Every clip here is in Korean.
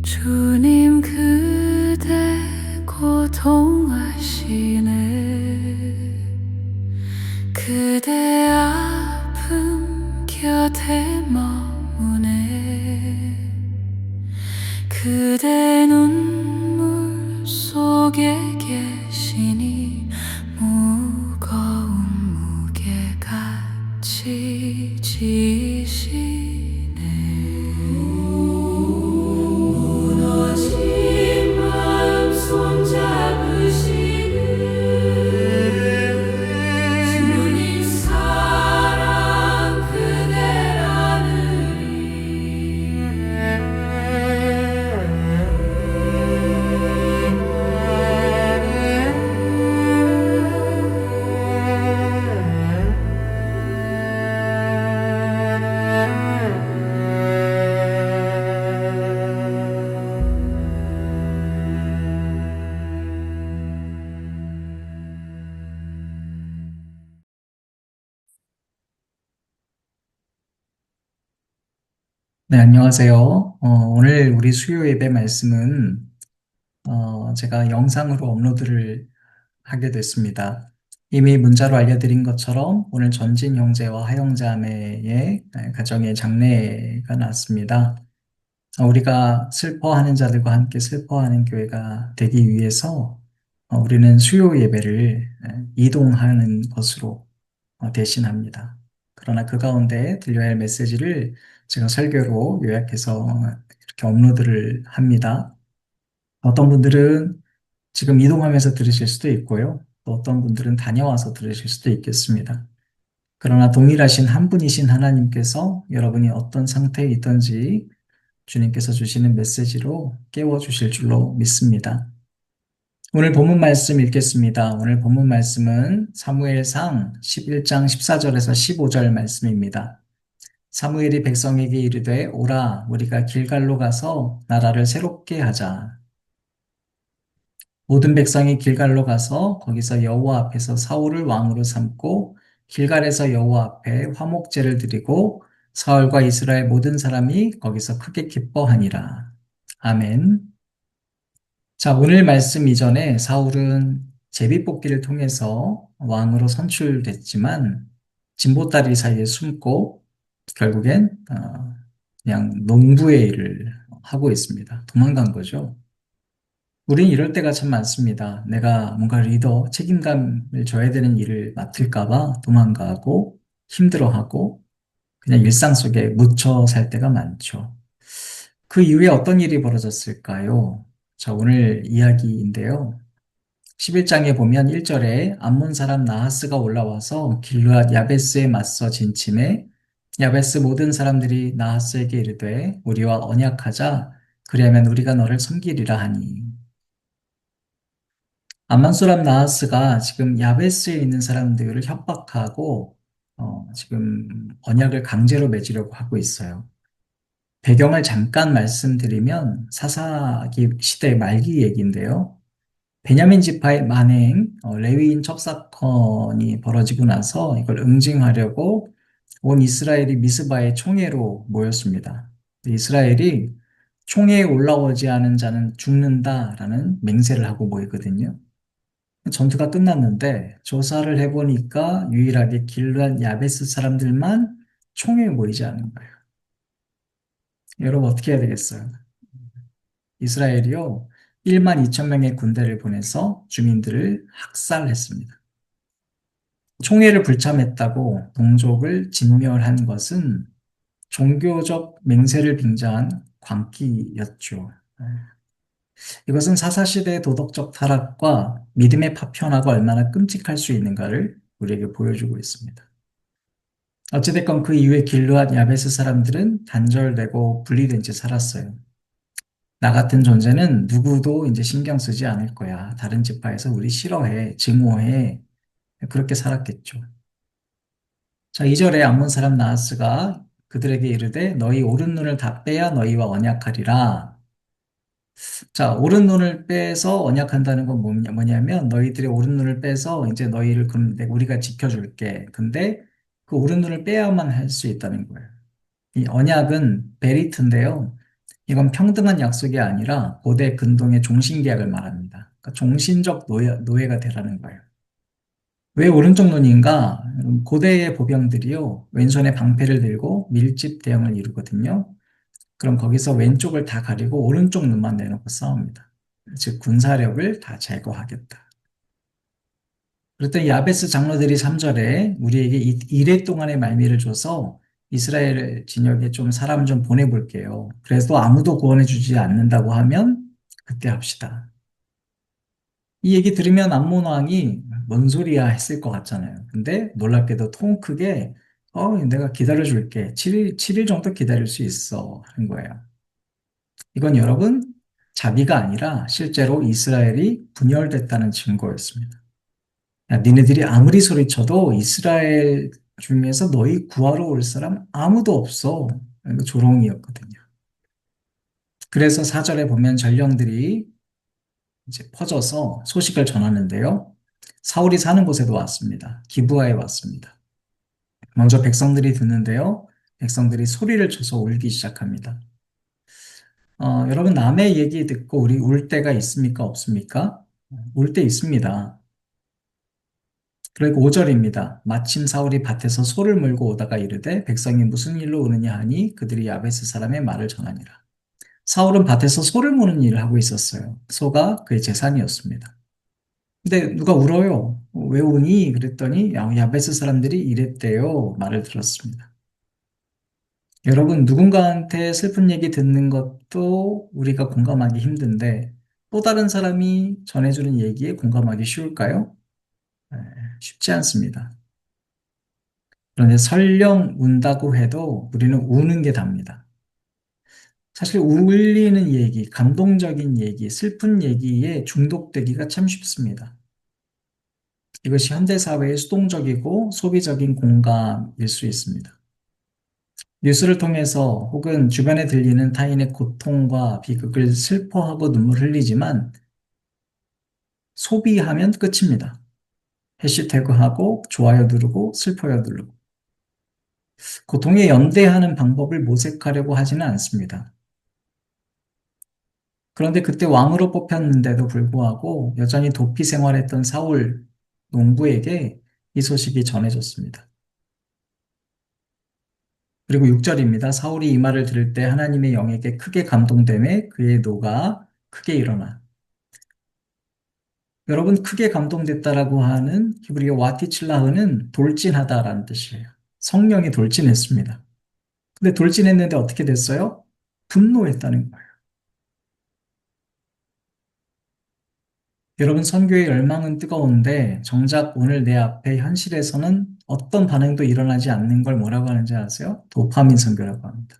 주님 그대 고통하시네 그대 아픔 곁에 머무네 그대 눈물 속에 계시니 무거운 무게 같이 지시네 무너진 마음 손잡으시는 주님 사랑 네, 안녕하세요. 오늘 우리 수요 예배 말씀은 제가 영상으로 업로드를 하게 됐습니다. 이미 문자로 알려드린 것처럼 오늘 전진 형제와 하영자매의 가정의 장례가 났습니다. 우리가 슬퍼하는 자들과 함께 슬퍼하는 교회가 되기 위해서 우리는 수요 예배를 이동하는 것으로 대신합니다. 그러나 그 가운데 들려야 할 메시지를 제가 설교로 요약해서 이렇게 업로드를 합니다. 어떤 분들은 지금 이동하면서 들으실 수도 있고요. 또 어떤 분들은 다녀와서 들으실 수도 있겠습니다. 그러나 동일하신 한 분이신 하나님께서 여러분이 어떤 상태에 있던지 주님께서 주시는 메시지로 깨워주실 줄로 믿습니다. 오늘 본문 말씀 읽겠습니다. 오늘 본문 말씀은 사무엘상 11장 14절에서 15절 말씀입니다. 사무엘이 백성에게 이르되 오라 우리가 길갈로 가서 나라를 새롭게 하자. 모든 백성이 길갈로 가서 거기서 여호와 앞에서 사울을 왕으로 삼고 길갈에서 여호와 앞에 화목제를 드리고 사울과 이스라엘 모든 사람이 거기서 크게 기뻐하니라. 아멘. 자, 오늘 말씀 이전에 사울은 제비뽑기를 통해서 왕으로 선출됐지만 진보다리 사이에 숨고 결국엔 그냥 농부의 일을 하고 있습니다. 도망간 거죠. 우린 이럴 때가 참 많습니다. 내가 뭔가 리더, 책임감을 져야 되는 일을 맡을까 봐 도망가고 힘들어하고 그냥 일상 속에 묻혀 살 때가 많죠. 그 이후에 어떤 일이 벌어졌을까요? 자, 오늘 이야기인데요. 11장에 보면 1절에 암몬 사람 나하스가 올라와서 길르앗 야베스에 맞서 진침해 야베스 모든 사람들이 나하스에게 이르되 우리와 언약하자 그리하면 우리가 너를 섬기리라 하니 암몬 사람 나하스가 지금 야베스에 있는 사람들을 협박하고 지금 언약을 강제로 맺으려고 하고 있어요. 배경을 잠깐 말씀드리면 사사기 시대 말기 얘기인데요. 베냐민 지파의 만행, 레위인 첩사건이 벌어지고 나서 이걸 응징하려고 온 이스라엘이 미스바의 총회로 모였습니다. 이스라엘이 총회에 올라오지 않은 자는 죽는다라는 맹세를 하고 모이거든요. 전투가 끝났는데 조사를 해보니까 유일하게 길르앗 야베스 사람들만 총회에 모이지 않은 거예요. 여러분 어떻게 해야 되겠어요? 이스라엘이요, 1만 2천 명의 군대를 보내서 주민들을 학살했습니다. 총회를 불참했다고 동족을 진멸한 것은 종교적 맹세를 빙자한 광기였죠. 이것은 사사시대의 도덕적 타락과 믿음의 파편화가 얼마나 끔찍할 수 있는가를 우리에게 보여주고 있습니다. 어찌됐건 그 이후에 길르앗 야베스 사람들은 단절되고 분리된 채 살았어요. 나 같은 존재는 누구도 이제 신경 쓰지 않을 거야. 다른 지파에서 우리 싫어해, 증오해. 그렇게 살았겠죠. 자, 2절에 암몬 사람 나하스가 그들에게 이르되 너희 오른 눈을 다 빼야 너희와 언약하리라. 자, 오른 눈을 빼서 언약한다는 건 뭐냐면 너희들의 오른 눈을 빼서 이제 너희를 그럼 우리가 지켜줄게. 근데 그 오른 눈을 빼야만 할 수 있다는 거예요. 이 언약은 베리트인데요. 이건 평등한 약속이 아니라 고대 근동의 종신계약을 말합니다. 그러니까 종신적 노예가 되라는 거예요. 왜 오른쪽 눈인가? 고대의 보병들이요, 왼손에 방패를 들고 밀집 대형을 이루거든요. 그럼 거기서 왼쪽을 다 가리고 오른쪽 눈만 내놓고 싸웁니다. 즉, 군사력을 다 제거하겠다. 그랬더니 야베스 장로들이 3절에 우리에게 이래 동안의 말미를 줘서 이스라엘 진영에 좀 사람 좀 보내볼게요. 그래도 아무도 구원해주지 않는다고 하면 그때 합시다. 이 얘기 들으면 암몬 왕이 뭔 소리야 했을 것 같잖아요. 근데 놀랍게도 통 크게 내가 기다려줄게. 7일 정도 기다릴 수 있어 하는 거예요. 이건 여러분 자비가 아니라 실제로 이스라엘이 분열됐다는 증거였습니다. 야, 니네들이 아무리 소리쳐도 이스라엘 중에서 너희 구하러 올 사람 아무도 없어. 이거 조롱이었거든요. 그래서 4절에 보면 전령들이 이제 퍼져서 소식을 전하는데요. 사울이 사는 곳에도 왔습니다. 기브아에 왔습니다. 먼저 백성들이 듣는데요. 백성들이 소리를 쳐서 울기 시작합니다. 여러분 남의 얘기 듣고 우리 울 때가 있습니까? 없습니까? 울 때 있습니다. 그리고 5절입니다. 마침 사울이 밭에서 소를 물고 오다가 이르되 백성이 무슨 일로 우느냐 하니 그들이 야베스 사람의 말을 전하니라. 사울은 밭에서 소를 무는 일을 하고 있었어요. 소가 그의 재산이었습니다. 근데 누가 울어요? 왜 우니? 그랬더니 야베스 사람들이 이랬대요. 말을 들었습니다. 여러분, 누군가한테 슬픈 얘기 듣는 것도 우리가 공감하기 힘든데 또 다른 사람이 전해주는 얘기에 공감하기 쉬울까요? 네, 쉽지 않습니다. 그런데 설령 운다고 해도 우리는 우는 게 답니다. 사실 울리는 얘기, 감동적인 얘기, 슬픈 얘기에 중독되기가 참 쉽습니다. 이것이 현대사회의 수동적이고 소비적인 공감일 수 있습니다. 뉴스를 통해서 혹은 주변에 들리는 타인의 고통과 비극을 슬퍼하고 눈물 흘리지만 소비하면 끝입니다. 해시태그하고 좋아요 누르고 슬퍼요 누르고 고통에 연대하는 방법을 모색하려고 하지는 않습니다. 그런데 그때 왕으로 뽑혔는데도 불구하고 여전히 도피 생활했던 사울 농부에게 이 소식이 전해졌습니다. 그리고 6절입니다. 사울이 이 말을 들을 때 하나님의 영에게 크게 감동되매 그의 노가 크게 일어나. 여러분, 크게 감동됐다라고 하는 히브리어 와티칠라흐는 돌진하다라는 뜻이에요. 성령이 돌진했습니다. 근데 돌진했는데 어떻게 됐어요? 분노했다는 거예요. 여러분, 선교의 열망은 뜨거운데 정작 오늘 내 앞에 현실에서는 어떤 반응도 일어나지 않는 걸 뭐라고 하는지 아세요? 도파민 선교라고 합니다.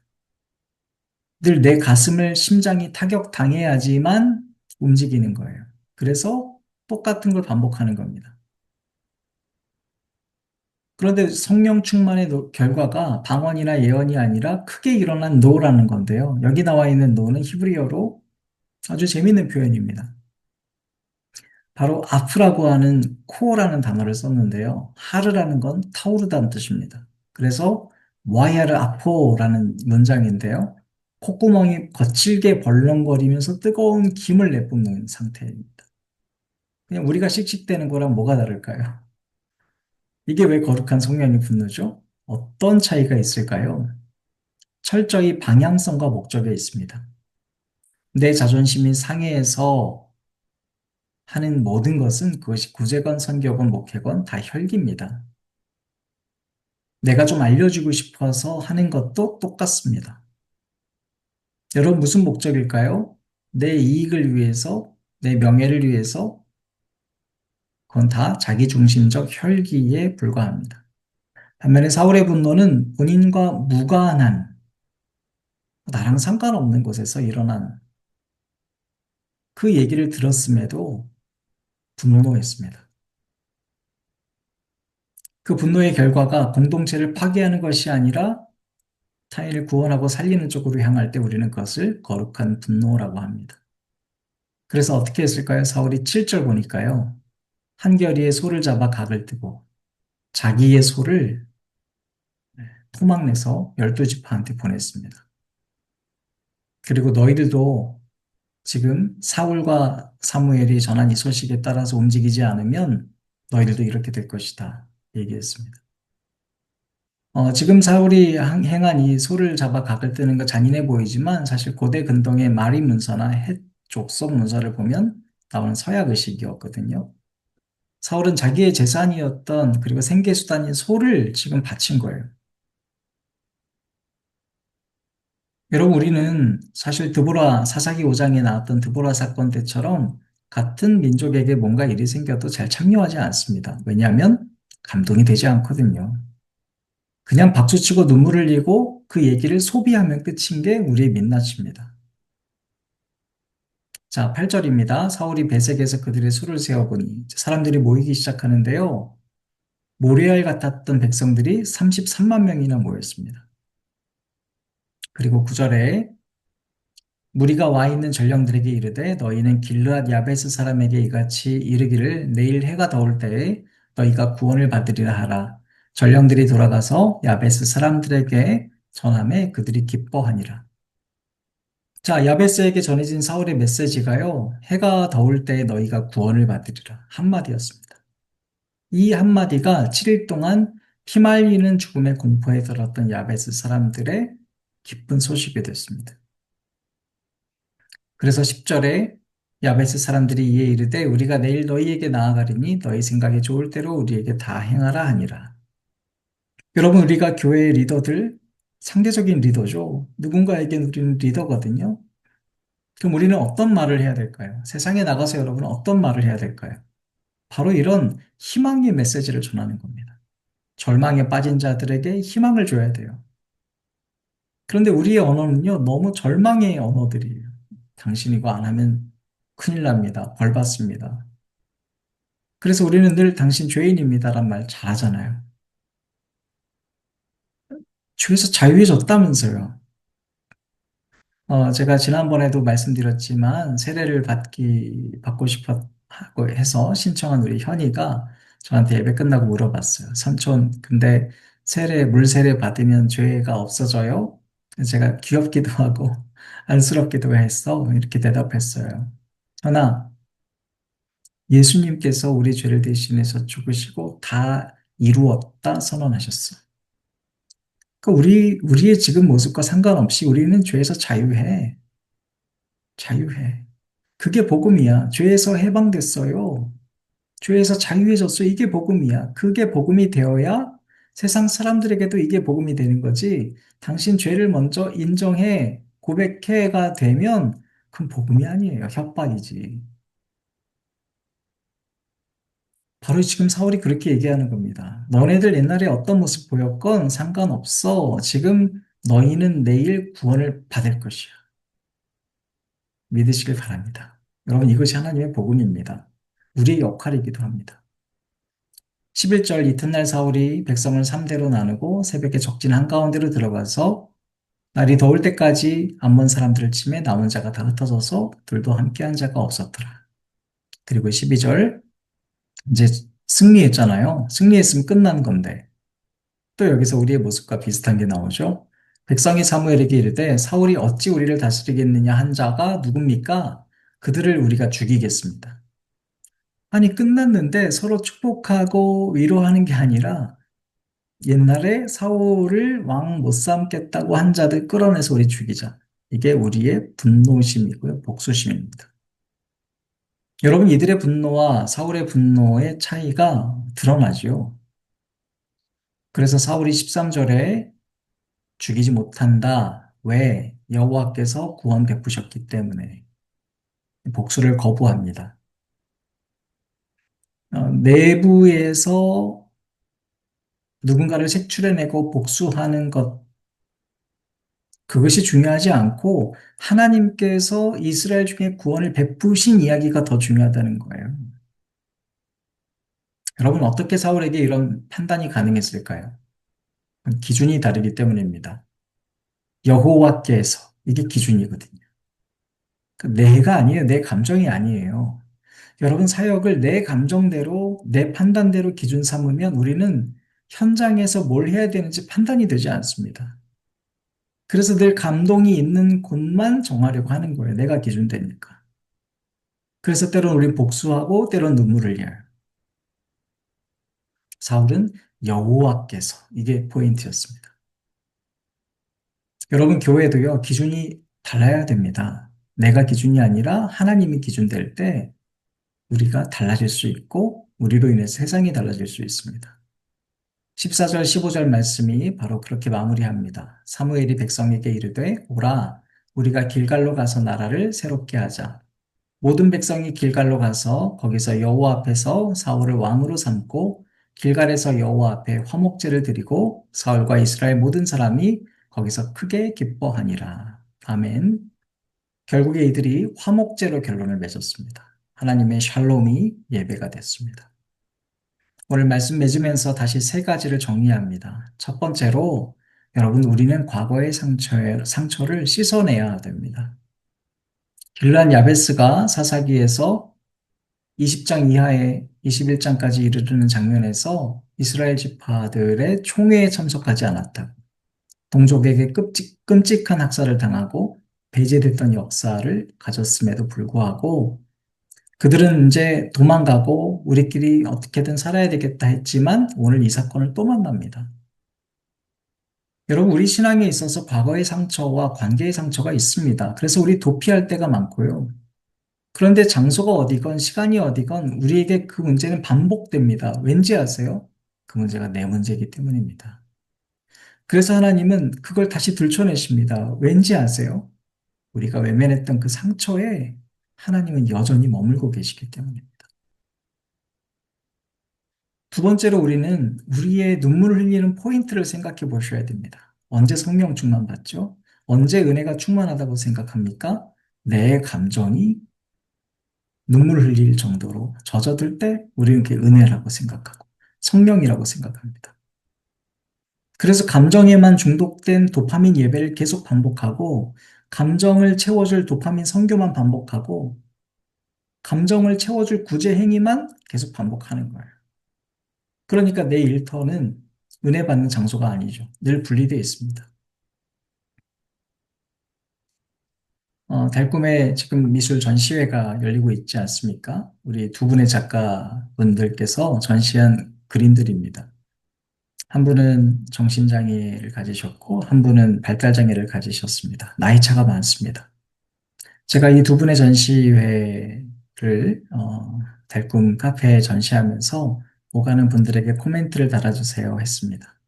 늘 내 가슴을 심장이 타격당해야지만 움직이는 거예요. 그래서 똑같은 걸 반복하는 겁니다. 그런데 성령 충만의 결과가 방언이나 예언이 아니라 크게 일어난 노라는 건데요. 여기 나와 있는 노는 히브리어로 아주 재미있는 표현입니다. 바로 아프라고 하는 코어라는 단어를 썼는데요. 하르라는 건 타오르다는 뜻입니다. 그래서 와이하르 아포라는 문장인데요. 콧구멍이 거칠게 벌렁거리면서 뜨거운 김을 내뿜는 상태입니다. 그냥 우리가 씩씩대는 거랑 뭐가 다를까요? 이게 왜 거룩한 성령의 분노죠? 어떤 차이가 있을까요? 철저히 방향성과 목적에 있습니다. 내 자존심이 상해해서 하는 모든 것은 그것이 구제건 선교건 목회건 다 혈기입니다. 내가 좀 알려주고 싶어서 하는 것도 똑같습니다. 여러분 무슨 목적일까요? 내 이익을 위해서, 내 명예를 위해서 그건 다 자기중심적 혈기에 불과합니다. 반면에 사울의 분노는 본인과 무관한 나랑 상관없는 곳에서 일어난 그 얘기를 들었음에도 분노했습니다. 그 분노의 결과가 공동체를 파괴하는 것이 아니라 타인을 구원하고 살리는 쪽으로 향할 때 우리는 그것을 거룩한 분노라고 합니다. 그래서 어떻게 했을까요? 사울이 7절 보니까요. 한결이의 소를 잡아 각을 뜨고 자기의 소를 토막내서 12지파한테 보냈습니다. 그리고 너희들도 지금 사울과 사무엘이 전한 이 소식에 따라서 움직이지 않으면 너희들도 이렇게 될 것이다. 얘기했습니다. 지금 사울이 행한 이 소를 잡아 각을 뜨는 거 잔인해 보이지만 사실 고대 근동의 마리 문서나 헷 족속 문서를 보면 나오는 서약 의식이었거든요. 사울은 자기의 재산이었던 그리고 생계수단인 소를 지금 바친 거예요. 여러분, 우리는 사실 드보라 사사기 5장에 나왔던 드보라 사건 때처럼 같은 민족에게 뭔가 일이 생겨도 잘 참여하지 않습니다. 왜냐하면 감동이 되지 않거든요. 그냥 박수치고 눈물 흘리고 그 얘기를 소비하면 끝인 게 우리의 민낯입니다. 자, 8절입니다. 사울이 베색에서 그들의 수를 세어보니 사람들이 모이기 시작하는데요. 모래알 같았던 백성들이 33만 명이나 모였습니다. 그리고 9절에 무리가 와 있는 전령들에게 이르되 너희는 길르앗 야베스 사람에게 이같이 이르기를 내일 해가 더울 때에 너희가 구원을 받으리라 하라. 전령들이 돌아가서 야베스 사람들에게 전함에 그들이 기뻐하니라. 자, 야베스에게 전해진 사울의 메시지가요. 해가 더울 때에 너희가 구원을 받으리라. 한마디였습니다. 이 한마디가 7일 동안 피말리는 죽음의 공포에 들었던 야베스 사람들의 기쁜 소식이 됐습니다. 그래서 10절에 야베스 사람들이 이에 이르되 우리가 내일 너희에게 나아가리니 너희 생각에 좋을 대로 우리에게 다 행하라 하니라. 여러분, 우리가 교회의 리더들 상대적인 리더죠. 누군가에겐 우리는 리더거든요. 그럼 우리는 어떤 말을 해야 될까요? 세상에 나가서 여러분은 어떤 말을 해야 될까요? 바로 이런 희망의 메시지를 전하는 겁니다. 절망에 빠진 자들에게 희망을 줘야 돼요. 그런데 우리의 언어는요, 너무 절망의 언어들이에요. 당신 이거 안 하면 큰일 납니다. 벌 받습니다. 그래서 우리는 늘 당신 죄인입니다란 말 잘하잖아요. 죄에서 자유해졌다면서요. 제가 지난번에도 말씀드렸지만 세례를 받고 싶어 하고 해서 신청한 우리 현이가 저한테 예배 끝나고 물어봤어요. 삼촌, 근데 물 세례 받으면 죄가 없어져요? 제가 귀엽기도 하고 안쓰럽기도 했어. 이렇게 대답했어요. 현아, 예수님께서 우리 죄를 대신해서 죽으시고 다 이루었다 선언하셨어. 그러니까 우리의 지금 모습과 상관없이 우리는 죄에서 자유해. 자유해. 그게 복음이야. 죄에서 해방됐어요. 죄에서 자유해졌어. 이게 복음이야. 그게 복음이 되어야 세상 사람들에게도 이게 복음이 되는 거지. 당신 죄를 먼저 인정해, 고백해가 되면 그건 복음이 아니에요. 협박이지. 바로 지금 사울이 그렇게 얘기하는 겁니다. 너네들 옛날에 어떤 모습 보였건 상관없어. 지금 너희는 내일 구원을 받을 것이야. 믿으시길 바랍니다. 여러분, 이것이 하나님의 복음입니다. 우리의 역할이기도 합니다. 11절 이튿날 사울이 백성을 3대로 나누고 새벽에 적진 한가운데로 들어가서 날이 더울 때까지 암몬 사람들을 치매 남은 자가 다 흩어져서 둘도 함께한 자가 없었더라. 그리고 12절 이제 승리했잖아요. 승리했으면 끝난 건데 또 여기서 우리의 모습과 비슷한 게 나오죠. 백성이 사무엘에게 이르되 사울이 어찌 우리를 다스리겠느냐 한 자가 누굽니까? 그들을 우리가 죽이겠습니다. 아니 끝났는데 서로 축복하고 위로하는 게 아니라 옛날에 사울을 왕 못 삼겠다고 한 자들 끌어내서 우리 죽이자. 이게 우리의 분노심이고요. 복수심입니다. 여러분 이들의 분노와 사울의 분노의 차이가 드러나죠. 그래서 사울이 13절에 죽이지 못한다. 왜? 여호와께서 구원 베푸셨기 때문에 복수를 거부합니다. 내부에서 누군가를 색출해내고 복수하는 것, 그것이 중요하지 않고 하나님께서 이스라엘 중에 구원을 베푸신 이야기가 더 중요하다는 거예요. 여러분, 어떻게 사울에게 이런 판단이 가능했을까요? 기준이 다르기 때문입니다. 여호와께서, 이게 기준이거든요. 그 내가 아니에요. 내 감정이 아니에요. 여러분, 사역을 내 감정대로, 내 판단대로 기준 삼으면 우리는 현장에서 뭘 해야 되는지 판단이 되지 않습니다. 그래서 늘 감동이 있는 곳만 정하려고 하는 거예요. 내가 기준되니까. 그래서 때론 우린 복수하고 때론 눈물을 흘려요. 사울은 여호와께서 이게 포인트였습니다. 여러분 교회도요 기준이 달라야 됩니다. 내가 기준이 아니라 하나님이 기준 될 때 우리가 달라질 수 있고 우리로 인해서 세상이 달라질 수 있습니다. 14절 15절 말씀이 바로 그렇게 마무리합니다. 사무엘이 백성에게 이르되 오라 우리가 길갈로 가서 나라를 새롭게 하자. 모든 백성이 길갈로 가서 거기서 여호와 앞에서 사울을 왕으로 삼고 길갈에서 여호와 앞에 화목제를 드리고 사울과 이스라엘 모든 사람이 거기서 크게 기뻐하니라. 아멘. 결국에 이들이 화목제로 결론을 맺었습니다. 하나님의 샬롬이 예배가 됐습니다. 오늘 말씀 맺으면서 다시 세 가지를 정리합니다. 첫 번째로 여러분 우리는 과거의 상처를 씻어내야 됩니다. 길란 야베스가 사사기에서 20장 이하의 21장까지 이르르는 장면에서 이스라엘 지파들의 총회에 참석하지 않았다. 동족에게 끔찍한 학살을 당하고 배제됐던 역사를 가졌음에도 불구하고 그들은 이제 도망가고 우리끼리 어떻게든 살아야 되겠다 했지만 오늘 이 사건을 또 만납니다. 여러분, 우리 신앙에 있어서 과거의 상처와 관계의 상처가 있습니다. 그래서 우리 도피할 때가 많고요. 그런데 장소가 어디건 시간이 어디건 우리에게 그 문제는 반복됩니다. 왠지 아세요? 그 문제가 내 문제이기 때문입니다. 그래서 하나님은 그걸 다시 들춰내십니다. 왠지 아세요? 우리가 외면했던 그 상처에 하나님은 여전히 머물고 계시기 때문입니다. 두 번째로 우리는 우리의 눈물을 흘리는 포인트를 생각해 보셔야 됩니다. 언제 성령 충만 받죠? 언제 은혜가 충만하다고 생각합니까? 내 감정이 눈물 흘릴 정도로 젖어들 때 우리는 그게 은혜라고 생각하고 성령이라고 생각합니다. 그래서 감정에만 중독된 도파민 예배를 계속 반복하고 감정을 채워줄 도파민 선교만 반복하고 감정을 채워줄 구제 행위만 계속 반복하는 거예요. 그러니까 내 일터는 은혜 받는 장소가 아니죠. 늘 분리되어 있습니다. 달꿈에 지금 미술 전시회가 열리고 있지 않습니까? 우리 두 분의 작가분들께서 전시한 그림들입니다. 한 분은 정신장애를 가지셨고, 한 분은 발달장애를 가지셨습니다. 나이 차가 많습니다. 제가 이 두 분의 전시회를, 달꿈 카페에 전시하면서 오가는 분들에게 코멘트를 달아주세요 했습니다.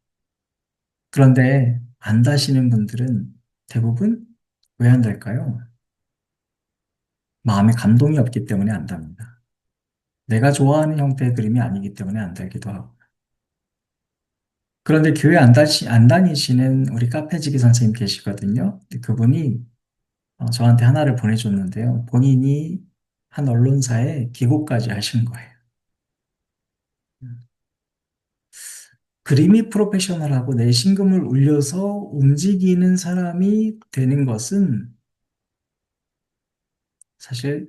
그런데 안 다시는 분들은 대부분 왜 안 달까요? 마음에 감동이 없기 때문에 안 답니다. 내가 좋아하는 형태의 그림이 아니기 때문에 안 달기도 하고. 그런데 교회 안 다니시는 우리 카페지기 선생님 계시거든요. 근데 그분이 저한테 하나를 보내줬는데요. 본인이 한 언론사에 기고까지 하신 거예요. 그림이 프로페셔널하고 내 심금을 울려서 움직이는 사람이 되는 것은 사실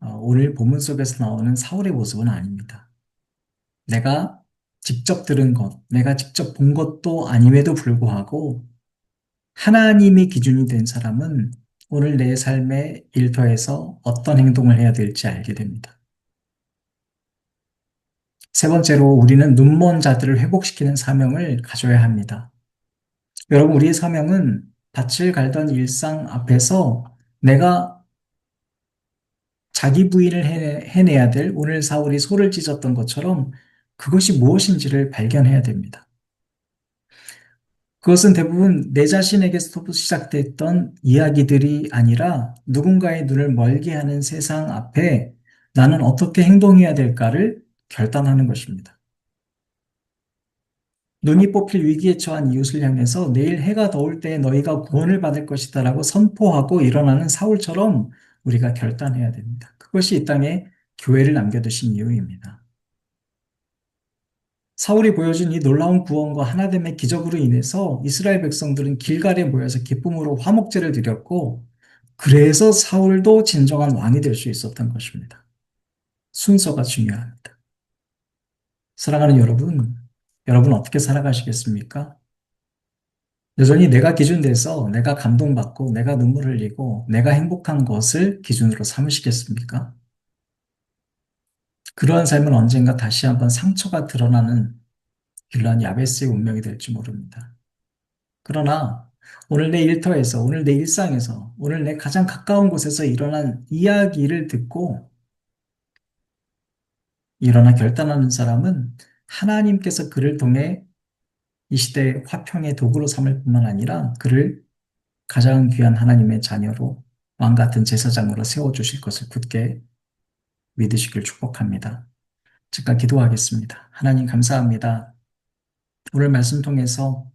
오늘 본문 속에서 나오는 사울의 모습은 아닙니다. 내가 직접 들은 것, 내가 직접 본 것도 아님에도 불구하고 하나님이 기준이 된 사람은 오늘 내 삶의 일터에서 어떤 행동을 해야 될지 알게 됩니다. 세 번째로 우리는 눈먼 자들을 회복시키는 사명을 가져야 합니다. 여러분, 우리의 사명은 밭을 갈던 일상 앞에서 내가 자기 부인을 해내야 될 오늘 사울이 소를 찢었던 것처럼 그것이 무엇인지를 발견해야 됩니다. 그것은 대부분 내 자신에게서부터 시작됐던 이야기들이 아니라 누군가의 눈을 멀게 하는 세상 앞에 나는 어떻게 행동해야 될까를 결단하는 것입니다. 눈이 뽑힐 위기에 처한 이웃을 향해서 내일 해가 더울 때 너희가 구원을 받을 것이다라고 선포하고 일어나는 사울처럼 우리가 결단해야 됩니다. 그것이 이 땅에 교회를 남겨두신 이유입니다. 사울이 보여준 이 놀라운 구원과 하나됨의 기적으로 인해서 이스라엘 백성들은 길갈에 모여서 기쁨으로 화목제를 드렸고 그래서 사울도 진정한 왕이 될 수 있었던 것입니다. 순서가 중요합니다. 사랑하는 여러분, 여러분 어떻게 살아가시겠습니까? 여전히 내가 기준 돼서 내가 감동받고 내가 눈물 흘리고 내가 행복한 것을 기준으로 삼으시겠습니까? 그러한 삶은 언젠가 다시 한번 상처가 드러나는 빌런 야베스의 운명이 될지 모릅니다. 그러나 오늘 내 일터에서, 오늘 내 일상에서, 오늘 내 가장 가까운 곳에서 일어난 이야기를 듣고 일어나 결단하는 사람은 하나님께서 그를 통해 이 시대의 화평의 도구로 삼을 뿐만 아니라 그를 가장 귀한 하나님의 자녀로 왕 같은 제사장으로 세워주실 것을 굳게 믿으시길 축복합니다. 잠깐 기도하겠습니다. 하나님 감사합니다. 오늘 말씀 통해서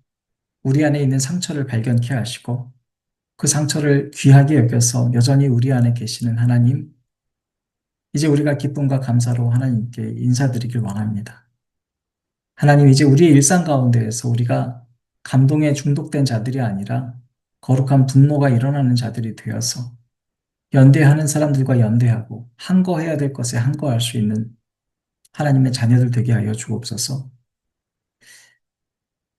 우리 안에 있는 상처를 발견케 하시고 그 상처를 귀하게 여겨서 여전히 우리 안에 계시는 하나님, 이제 우리가 기쁨과 감사로 하나님께 인사드리길 원합니다. 하나님, 이제 우리의 일상 가운데에서 우리가 감동에 중독된 자들이 아니라 거룩한 분노가 일어나는 자들이 되어서 연대하는 사람들과 연대하고 항거해야 될 것에 항거할 수 있는 하나님의 자녀들 되게 하여 주옵소서.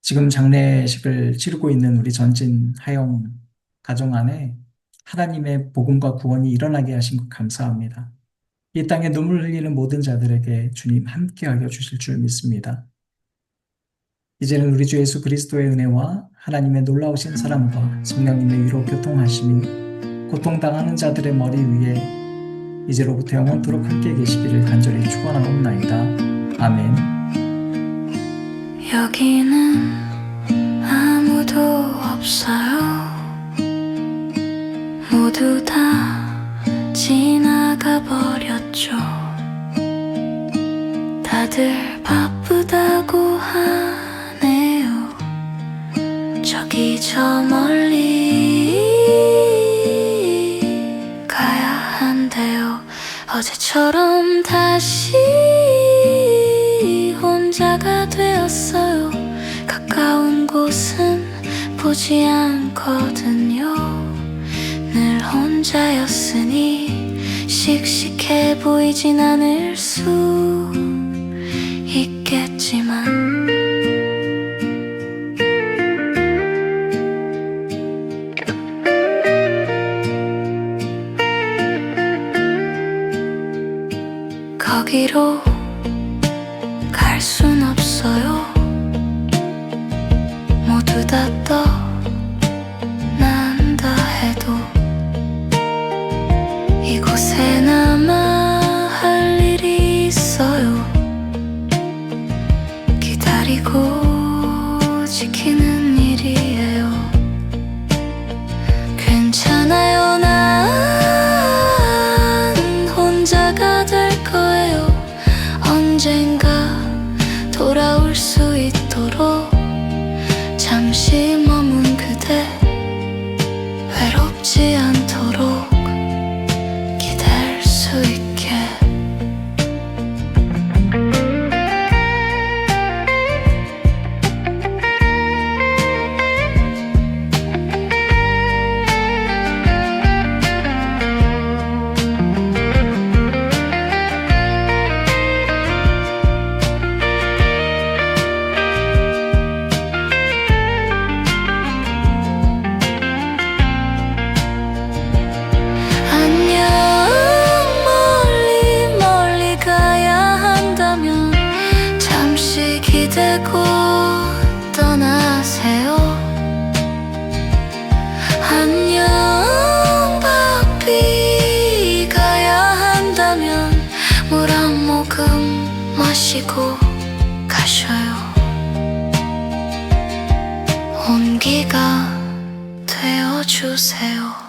지금 장례식을 치르고 있는 우리 전진 하영 가정 안에 하나님의 복음과 구원이 일어나게 하신 것 감사합니다. 이 땅에 눈물 흘리는 모든 자들에게 주님 함께하여 주실 줄 믿습니다. 이제는 우리 주 예수 그리스도의 은혜와 하나님의 놀라우신 사랑과 성령님의 위로 교통하심이 고통당하는 자들의 머리 위에 이제로부터 영원토록 함께 계시기를 간절히 축원하옵나이다. 아멘. 여기는 아무도 없어요. 모두 다 지나가 버렸죠. 다들 바쁘다고 하네요. 저기 저 멀리 가야 한대요. 어제처럼 다시 혼자가 되었어요. 가까운 곳은 보지 않거든요. 늘 혼자였으니 씩씩해 보이진 않을 수 있겠지만 거기로 갈 순 없어요. 모두 다 떠난다 해도 이곳에 남아 할 일이 있어요. 기다리고 지키는 일이에요. 괜찮아요. 난 혼자가 될 거예요. 언젠가 돌아올 수 있도록 잠시 머문 그대 외롭지 않도록 기댈 수 있게. 기대고 떠나세요. 안녕. 바삐 가야 한다면 물 한 모금 마시고 가셔요. 온기가 되어주세요.